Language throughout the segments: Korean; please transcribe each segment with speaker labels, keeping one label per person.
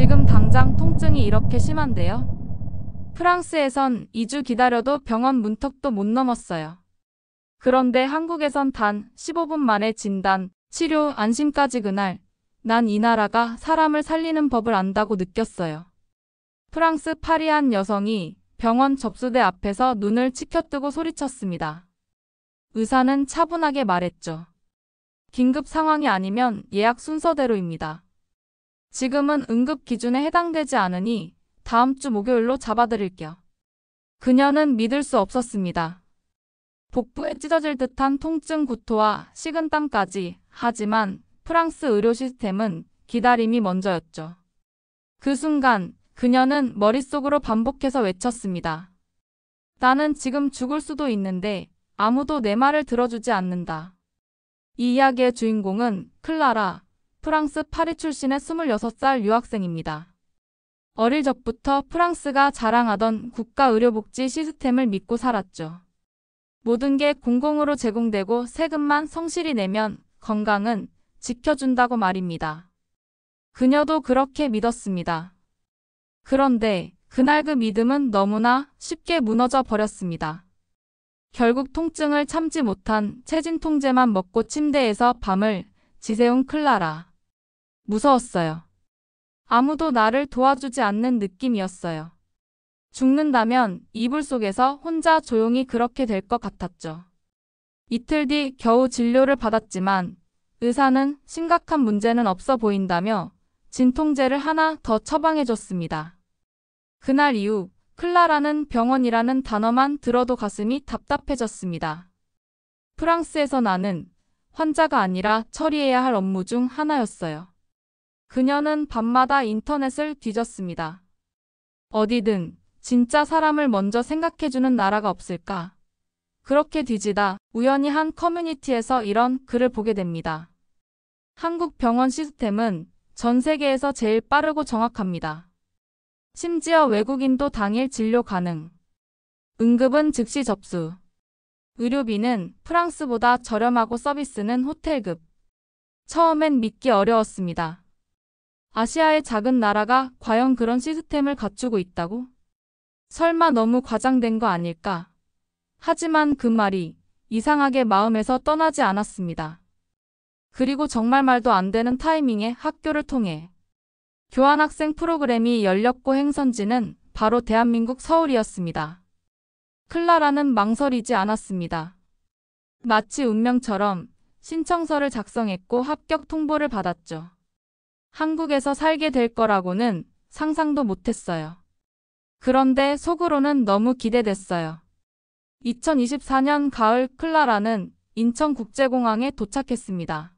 Speaker 1: 지금 당장 통증이 이렇게 심한데요. 프랑스에선 2주 기다려도 병원 문턱도 못 넘었어요. 그런데 한국에선 단 15분 만에 진단, 치료, 안심까지. 그날 난 이 나라가 사람을 살리는 법을 안다고 느꼈어요. 프랑스 파리 한 여성이 병원 접수대 앞에서 눈을 치켜뜨고 소리쳤습니다. 의사는 차분하게 말했죠. 긴급 상황이 아니면 예약 순서대로입니다. 지금은 응급 기준에 해당되지 않으니 다음 주 목요일로 잡아드릴게요. 그녀는 믿을 수 없었습니다. 복부에 찢어질 듯한 통증, 구토와 식은땀까지. 하지만 프랑스 의료 시스템은 기다림이 먼저였죠. 그 순간 그녀는 머릿속으로 반복해서 외쳤습니다. 나는 지금 죽을 수도 있는데 아무도 내 말을 들어주지 않는다. 이 이야기의 주인공은 클라라, 프랑스 파리 출신의 26살 유학생입니다. 어릴 적부터 프랑스가 자랑하던 국가의료복지 시스템을 믿고 살았죠. 모든 게 공공으로 제공되고 세금만 성실히 내면 건강은 지켜준다고 말입니다. 그녀도 그렇게 믿었습니다. 그런데 그날 그 믿음은 너무나 쉽게 무너져 버렸습니다. 결국 통증을 참지 못한 체진통제만 먹고 침대에서 밤을 지새운 클라라. 무서웠어요. 아무도 나를 도와주지 않는 느낌이었어요. 죽는다면 이불 속에서 혼자 조용히 그렇게 될 것 같았죠. 이틀 뒤 겨우 진료를 받았지만 의사는 심각한 문제는 없어 보인다며 진통제를 하나 더 처방해줬습니다. 그날 이후 클라라는 병원이라는 단어만 들어도 가슴이 답답해졌습니다. 프랑스에서 나는 환자가 아니라 처리해야 할 업무 중 하나였어요. 그녀는 밤마다 인터넷을 뒤졌습니다. 어디든 진짜 사람을 먼저 생각해주는 나라가 없을까? 그렇게 뒤지다 우연히 한 커뮤니티에서 이런 글을 보게 됩니다. 한국 병원 시스템은 전 세계에서 제일 빠르고 정확합니다. 심지어 외국인도 당일 진료 가능. 응급은 즉시 접수. 의료비는 프랑스보다 저렴하고 서비스는 호텔급. 처음엔 믿기 어려웠습니다. 아시아의 작은 나라가 과연 그런 시스템을 갖추고 있다고? 설마 너무 과장된 거 아닐까? 하지만 그 말이 이상하게 마음에서 떠나지 않았습니다. 그리고 정말 말도 안 되는 타이밍에 학교를 통해 교환학생 프로그램이 열렸고 행선지는 바로 대한민국 서울이었습니다. 클라라는 망설이지 않았습니다. 마치 운명처럼 신청서를 작성했고 합격 통보를 받았죠. 한국에서 살게 될 거라고는 상상도 못했어요. 그런데 속으로는 너무 기대됐어요. 2024년 가을 클라라는 인천국제공항에 도착했습니다.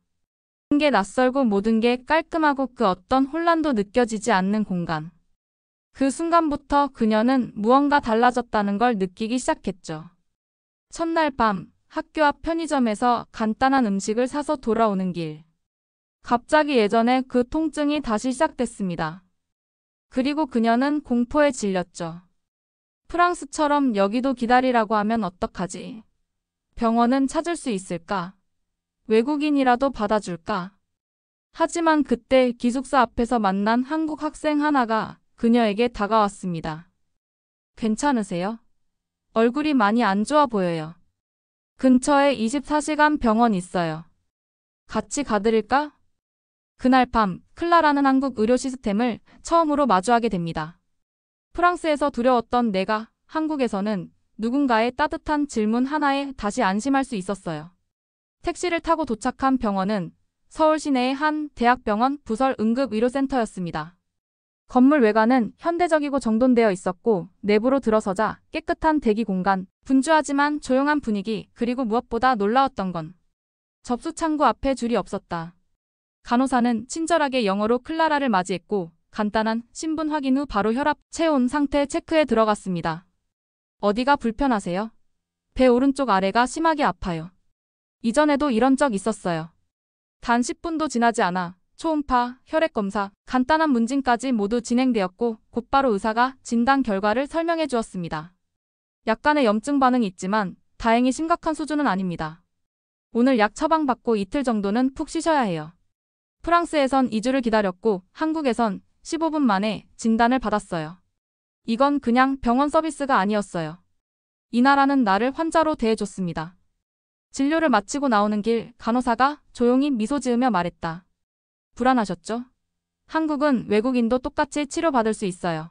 Speaker 1: 모든 게 낯설고 모든 게 깔끔하고 그 어떤 혼란도 느껴지지 않는 공간. 그 순간부터 그녀는 무언가 달라졌다는 걸 느끼기 시작했죠. 첫날 밤 학교 앞 편의점에서 간단한 음식을 사서 돌아오는 길. 갑자기 예전의 그 통증이 다시 시작됐습니다. 그리고 그녀는 공포에 질렸죠. 프랑스처럼 여기도 기다리라고 하면 어떡하지? 병원은 찾을 수 있을까? 외국인이라도 받아줄까? 하지만 그때 기숙사 앞에서 만난 한국 학생 하나가 그녀에게 다가왔습니다. 괜찮으세요? 얼굴이 많이 안 좋아 보여요. 근처에 24시간 병원 있어요. 같이 가드릴까? 그날 밤 클라라는 한국 의료 시스템을 처음으로 마주하게 됩니다. 프랑스에서 두려웠던 내가 한국에서는 누군가의 따뜻한 질문 하나에 다시 안심할 수 있었어요. 택시를 타고 도착한 병원은 서울 시내의 한 대학병원 부설 응급의료센터였습니다. 건물 외관은 현대적이고 정돈되어 있었고 내부로 들어서자 깨끗한 대기 공간, 분주하지만 조용한 분위기, 그리고 무엇보다 놀라웠던 건 접수 창구 앞에 줄이 없었다. 간호사는 친절하게 영어로 클라라를 맞이했고 간단한 신분 확인 후 바로 혈압, 체온 상태 체크에 들어갔습니다. 어디가 불편하세요? 배 오른쪽 아래가 심하게 아파요. 이전에도 이런 적 있었어요. 단 10분도 지나지 않아 초음파, 혈액검사, 간단한 문진까지 모두 진행되었고 곧바로 의사가 진단 결과를 설명해 주었습니다. 약간의 염증 반응이 있지만 다행히 심각한 수준은 아닙니다. 오늘 약 처방받고 이틀 정도는 푹 쉬셔야 해요. 프랑스에선 2주를 기다렸고 한국에선 15분 만에 진단을 받았어요. 이건 그냥 병원 서비스가 아니었어요. 이 나라는 나를 환자로 대해줬습니다. 진료를 마치고 나오는 길 간호사가 조용히 미소 지으며 말했다. 불안하셨죠? 한국은 외국인도 똑같이 치료받을 수 있어요.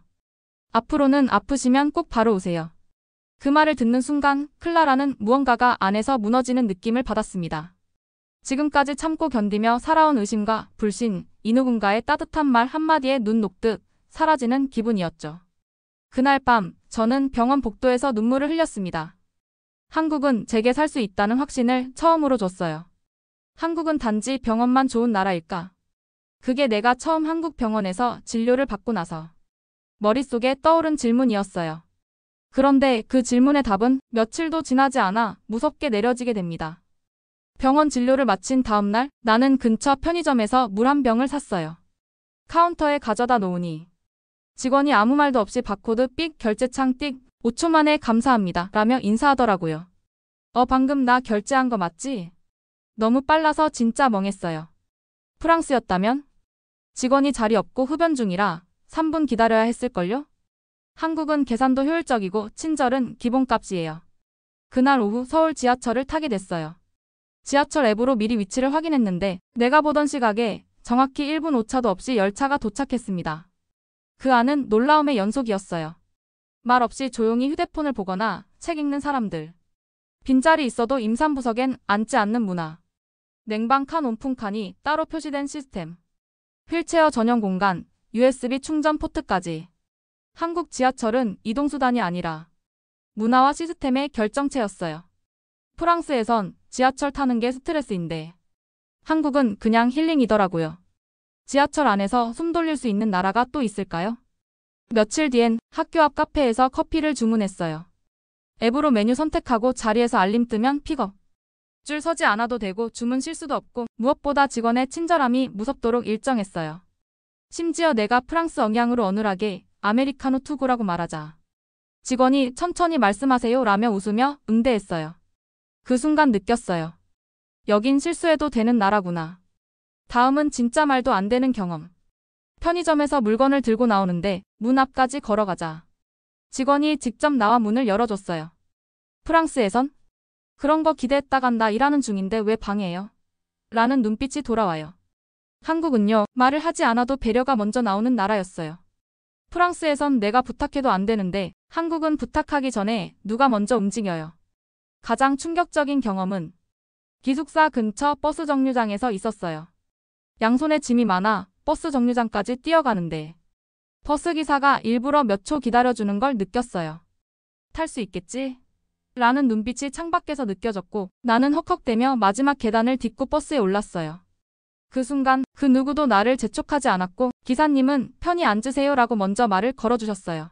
Speaker 1: 앞으로는 아프시면 꼭 바로 오세요. 그 말을 듣는 순간 클라라는 무언가가 안에서 무너지는 느낌을 받았습니다. 지금까지 참고 견디며 살아온 의심과 불신, 이 누군가의 따뜻한 말 한마디에 눈 녹듯 사라지는 기분이었죠. 그날 밤 저는 병원 복도에서 눈물을 흘렸습니다. 한국은 제게 살 수 있다는 확신을 처음으로 줬어요. 한국은 단지 병원만 좋은 나라일까? 그게 내가 처음 한국 병원에서 진료를 받고 나서 머릿속에 떠오른 질문이었어요. 그런데 그 질문의 답은 며칠도 지나지 않아 무섭게 내려지게 됩니다. 병원 진료를 마친 다음 날 나는 근처 편의점에서 물 한 병을 샀어요. 카운터에 가져다 놓으니 직원이 아무 말도 없이 바코드 삑 결제창 띡 5초 만에 감사합니다 라며 인사하더라고요. 방금 나 결제한 거 맞지? 너무 빨라서 진짜 멍했어요. 프랑스였다면? 직원이 자리 없고 흡연 중이라 3분 기다려야 했을걸요? 한국은 계산도 효율적이고 친절은 기본값이에요. 그날 오후 서울 지하철을 타게 됐어요. 지하철 앱으로 미리 위치를 확인했는데 내가 보던 시각에 정확히 1분 오차도 없이 열차가 도착했습니다. 그 안은 놀라움의 연속이었어요. 말 없이 조용히 휴대폰을 보거나 책 읽는 사람들. 빈자리 있어도 임산부석엔 앉지 않는 문화. 냉방 칸 온풍 칸이 따로 표시된 시스템. 휠체어 전용 공간, USB 충전 포트까지. 한국 지하철은 이동수단이 아니라 문화와 시스템의 결정체였어요. 프랑스에선 지하철 타는 게 스트레스인데 한국은 그냥 힐링이더라고요. 지하철 안에서 숨 돌릴 수 있는 나라가 또 있을까요? 며칠 뒤엔 학교 앞 카페에서 커피를 주문했어요. 앱으로 메뉴 선택하고 자리에서 알림 뜨면 픽업. 줄 서지 않아도 되고 주문 실수도 없고 무엇보다 직원의 친절함이 무섭도록 일정했어요. 심지어 내가 프랑스 억양으로 어눌하게 아메리카노 투구라고 말하자 직원이 천천히 말씀하세요 라며 웃으며 응대했어요. 그 순간 느꼈어요. 여긴 실수해도 되는 나라구나. 다음은 진짜 말도 안 되는 경험. 편의점에서 물건을 들고 나오는데 문 앞까지 걸어가자 직원이 직접 나와 문을 열어줬어요. 프랑스에선? 그런 거 기대했다가 나 일하는 중인데 왜 방해해요? 라는 눈빛이 돌아와요. 한국은요, 말을 하지 않아도 배려가 먼저 나오는 나라였어요. 프랑스에선 내가 부탁해도 안 되는데 한국은 부탁하기 전에 누가 먼저 움직여요. 가장 충격적인 경험은 기숙사 근처 버스 정류장에서 있었어요. 양손에 짐이 많아 버스 정류장까지 뛰어가는데 버스기사가 일부러 몇 초 기다려주는 걸 느꼈어요. 탈 수 있겠지? 라는 눈빛이 창밖에서 느껴졌고 나는 헉헉대며 마지막 계단을 딛고 버스에 올랐어요. 그 순간 그 누구도 나를 재촉하지 않았고 기사님은 편히 앉으세요 라고 먼저 말을 걸어주셨어요.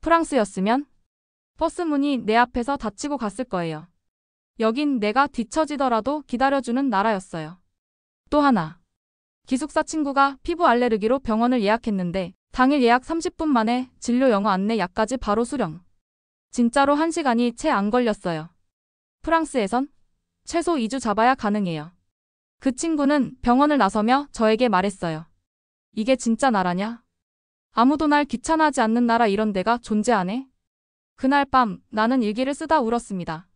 Speaker 1: 프랑스였으면 버스 문이 내 앞에서 닫히고 갔을 거예요. 여긴 내가 뒤처지더라도 기다려주는 나라였어요. 또 하나. 기숙사 친구가 피부 알레르기로 병원을 예약했는데 당일 예약 30분 만에 진료 영어 안내 약까지 바로 수령. 진짜로 1시간이 채 안 걸렸어요. 프랑스에선 최소 2주 잡아야 가능해요. 그 친구는 병원을 나서며 저에게 말했어요. 이게 진짜 나라냐? 아무도 날 귀찮아하지 않는 나라 이런 데가 존재하네? 그날 밤 나는 일기를 쓰다 울었습니다.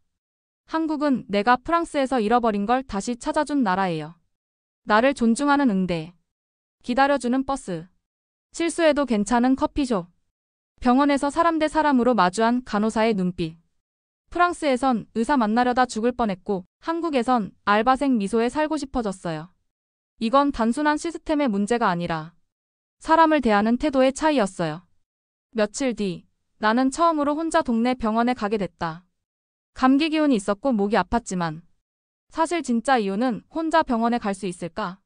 Speaker 1: 한국은 내가 프랑스에서 잃어버린 걸 다시 찾아준 나라예요. 나를 존중하는 응대. 기다려주는 버스. 실수해도 괜찮은 커피숍. 병원에서 사람 대 사람으로 마주한 간호사의 눈빛. 프랑스에선 의사 만나려다 죽을 뻔했고 한국에선 알바생 미소에 살고 싶어졌어요. 이건 단순한 시스템의 문제가 아니라 사람을 대하는 태도의 차이였어요. 며칠 뒤 나는 처음으로 혼자 동네 병원에 가게 됐다. 감기 기운이 있었고 목이 아팠지만 사실 진짜 이유는 혼자 병원에 갈 수 있을까?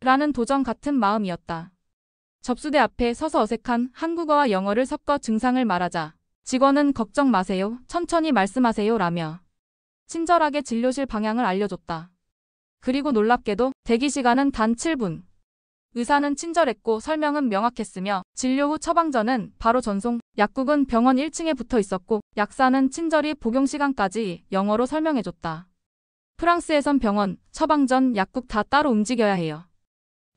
Speaker 1: 라는 도전 같은 마음이었다. 접수대 앞에 서서 어색한 한국어와 영어를 섞어 증상을 말하자 직원은 걱정 마세요, 천천히 말씀하세요 라며 친절하게 진료실 방향을 알려줬다. 그리고 놀랍게도 대기 시간은 단 7분. 의사는 친절했고 설명은 명확했으며 진료 후 처방전은 바로 전송, 약국은 병원 1층에 붙어 있었고 약사는 친절히 복용 시간까지 영어로 설명해줬다. 프랑스에선 병원, 처방전, 약국 다 따로 움직여야 해요.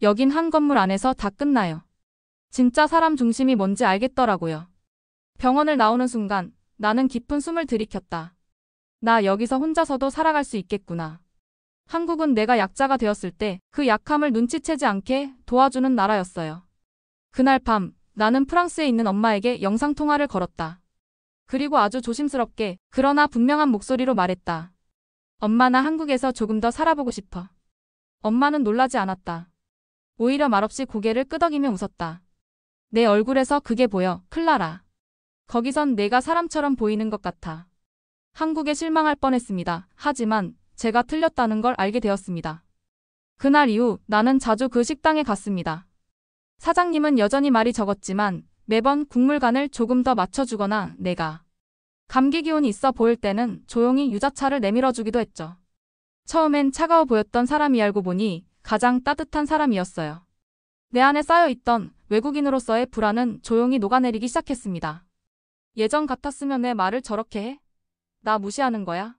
Speaker 1: 여긴 한 건물 안에서 다 끝나요. 진짜 사람 중심이 뭔지 알겠더라고요. 병원을 나오는 순간 나는 깊은 숨을 들이켰다. 나 여기서 혼자서도 살아갈 수 있겠구나. 한국은 내가 약자가 되었을 때 그 약함을 눈치채지 않게 도와주는 나라였어요. 그날 밤 나는 프랑스에 있는 엄마에게 영상통화를 걸었다. 그리고 아주 조심스럽게 그러나 분명한 목소리로 말했다. 엄마, 나 한국에서 조금 더 살아보고 싶어. 엄마는 놀라지 않았다. 오히려 말없이 고개를 끄덕이며 웃었다. 내 얼굴에서 그게 보여, 클라라. 거기선 내가 사람처럼 보이는 것 같아. 한국에 실망할 뻔했습니다. 하지만 제가 틀렸다는 걸 알게 되었습니다. 그날 이후 나는 자주 그 식당에 갔습니다. 사장님은 여전히 말이 적었지만 매번 국물간을 조금 더 맞춰주거나 내가 감기 기운이 있어 보일 때는 조용히 유자차를 내밀어주기도 했죠. 처음엔 차가워 보였던 사람이 알고 보니 가장 따뜻한 사람이었어요. 내 안에 쌓여있던 외국인으로서의 불안은 조용히 녹아내리기 시작했습니다. 예전 같았으면 내 말을 저렇게 해? 나 무시하는 거야?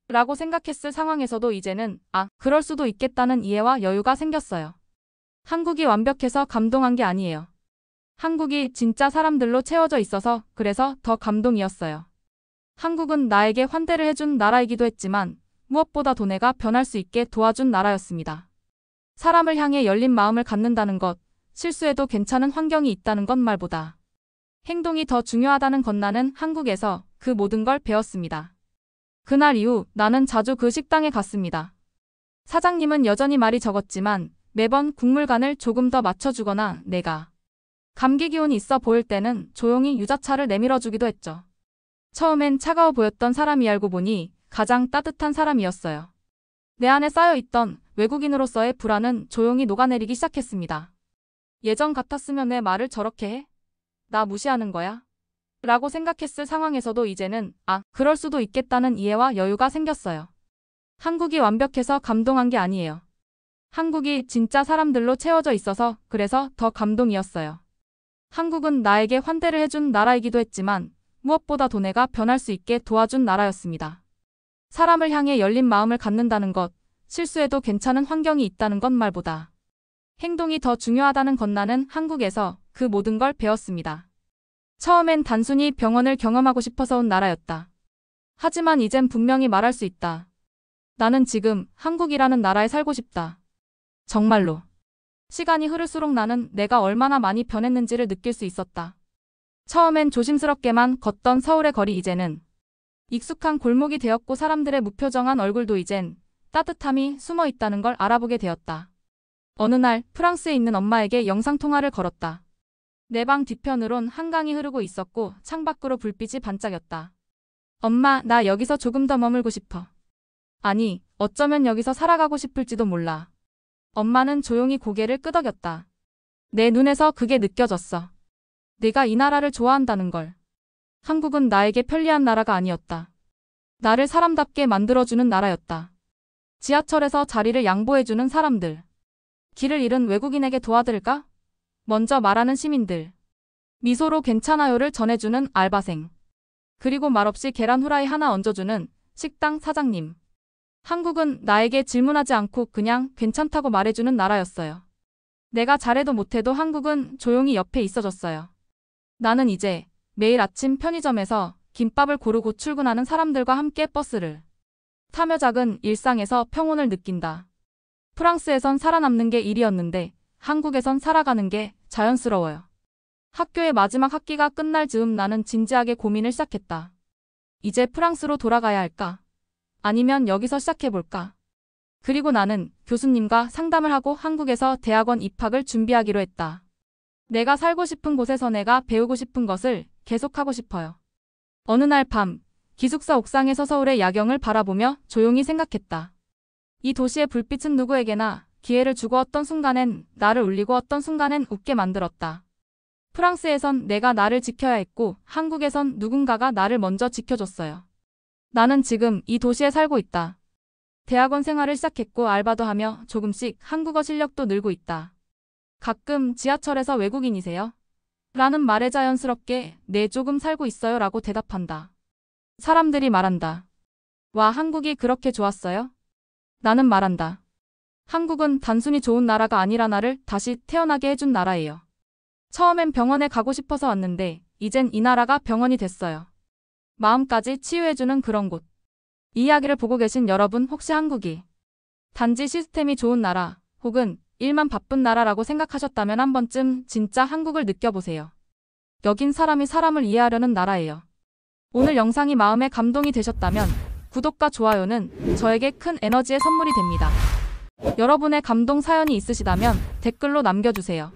Speaker 1: 라고 생각했을 상황에서도 이제는 그럴 수도 있겠다는 이해와 여유가 생겼어요. 한국이 완벽해서 감동한 게 아니에요. 한국이 진짜 사람들로 채워져 있어서 그래서 더 감동이었어요. 한국은 나에게 환대를 해준 나라이기도 했지만 무엇보다도 내가 변할 수 있게 도와준 나라였습니다. 사람을 향해 열린 마음을 갖는다는 것, 실수해도 괜찮은 환경이 있다는 것 말보다 행동이 더 중요하다는 것, 나는 한국에서 그 모든 걸 배웠습니다. 그날 이후 나는 자주 그 식당에 갔습니다. 사장님은 여전히 말이 적었지만 매번 국물간을 조금 더 맞춰주거나 내가 감기 기운이 있어 보일 때는 조용히 유자차를 내밀어주기도 했죠. 처음엔 차가워 보였던 사람이 알고 보니 가장 따뜻한 사람이었어요. 내 안에 쌓여있던 외국인으로서의 불안은 조용히 녹아내리기 시작했습니다. 예전 같았으면 내 말을 저렇게 해? 나 무시하는 거야? 라고 생각했을 상황에서도 이제는 그럴 수도 있겠다는 이해와 여유가 생겼어요. 한국이 완벽해서 감동한 게 아니에요. 한국이 진짜 사람들로 채워져 있어서 그래서 더 감동이었어요. 한국은 나에게 환대를 해준 나라이기도 했지만 무엇보다도 내가 변할 수 있게 도와준 나라였습니다. 사람을 향해 열린 마음을 갖는다는 것, 실수해도 괜찮은 환경이 있다는 것 말보다 행동이 더 중요하다는 것, 나는 한국에서 그 모든 걸 배웠습니다. 처음엔 단순히 병원을 경험하고 싶어서 온 나라였다. 하지만 이젠 분명히 말할 수 있다. 나는 지금 한국이라는 나라에 살고 싶다. 정말로. 시간이 흐를수록 나는 내가 얼마나 많이 변했는지를 느낄 수 있었다. 처음엔 조심스럽게만 걷던 서울의 거리, 이제는 익숙한 골목이 되었고 사람들의 무표정한 얼굴도 이젠 따뜻함이 숨어 있다는 걸 알아보게 되었다. 어느 날 프랑스에 있는 엄마에게 영상통화를 걸었다. 내 방 뒤편으론 한강이 흐르고 있었고 창밖으로 불빛이 반짝였다. 엄마, 나 여기서 조금 더 머물고 싶어. 아니, 어쩌면 여기서 살아가고 싶을지도 몰라. 엄마는 조용히 고개를 끄덕였다. 내 눈에서 그게 느껴졌어. 내가 이 나라를 좋아한다는 걸. 한국은 나에게 편리한 나라가 아니었다. 나를 사람답게 만들어주는 나라였다. 지하철에서 자리를 양보해주는 사람들. 길을 잃은 외국인에게 도와드릴까? 먼저 말하는 시민들. 미소로 괜찮아요를 전해주는 알바생. 그리고 말없이 계란 후라이 하나 얹어주는 식당 사장님. 한국은 나에게 질문하지 않고 그냥 괜찮다고 말해주는 나라였어요. 내가 잘해도 못해도 한국은 조용히 옆에 있어줬어요. 나는 이제 매일 아침 편의점에서 김밥을 고르고 출근하는 사람들과 함께 버스를 타며 작은 일상에서 평온을 느낀다. 프랑스에선 살아남는 게 일이었는데 한국에선 살아가는 게 자연스러워요. 학교의 마지막 학기가 끝날 즈음 나는 진지하게 고민을 시작했다. 이제 프랑스로 돌아가야 할까? 아니면 여기서 시작해볼까? 그리고 나는 교수님과 상담을 하고 한국에서 대학원 입학을 준비하기로 했다. 내가 살고 싶은 곳에서 내가 배우고 싶은 것을 계속하고 싶어요. 어느 날 밤, 기숙사 옥상에서 서울의 야경을 바라보며 조용히 생각했다. 이 도시의 불빛은 누구에게나 기회를 주고 어떤 순간엔 나를 울리고 어떤 순간엔 웃게 만들었다. 프랑스에선 내가 나를 지켜야 했고 한국에선 누군가가 나를 먼저 지켜줬어요. 나는 지금 이 도시에 살고 있다. 대학원 생활을 시작했고 알바도 하며 조금씩 한국어 실력도 늘고 있다. 가끔 지하철에서 외국인이세요? 라는 말에 자연스럽게 네, 조금 살고 있어요 라고 대답한다. 사람들이 말한다. 와, 한국이 그렇게 좋았어요? 나는 말한다. 한국은 단순히 좋은 나라가 아니라 나를 다시 태어나게 해준 나라예요. 처음엔 병원에 가고 싶어서 왔는데 이젠 이 나라가 병원이 됐어요. 마음까지 치유해주는 그런 곳. 이 이야기를 보고 계신 여러분 혹시 한국이 단지 시스템이 좋은 나라 혹은 일만 바쁜 나라라고 생각하셨다면 한 번쯤 진짜 한국을 느껴보세요. 여긴 사람이 사람을 이해하려는 나라예요. 오늘 영상이 마음에 감동이 되셨다면 구독과 좋아요는 저에게 큰 에너지의 선물이 됩니다. 여러분의 감동 사연이 있으시다면 댓글로 남겨주세요.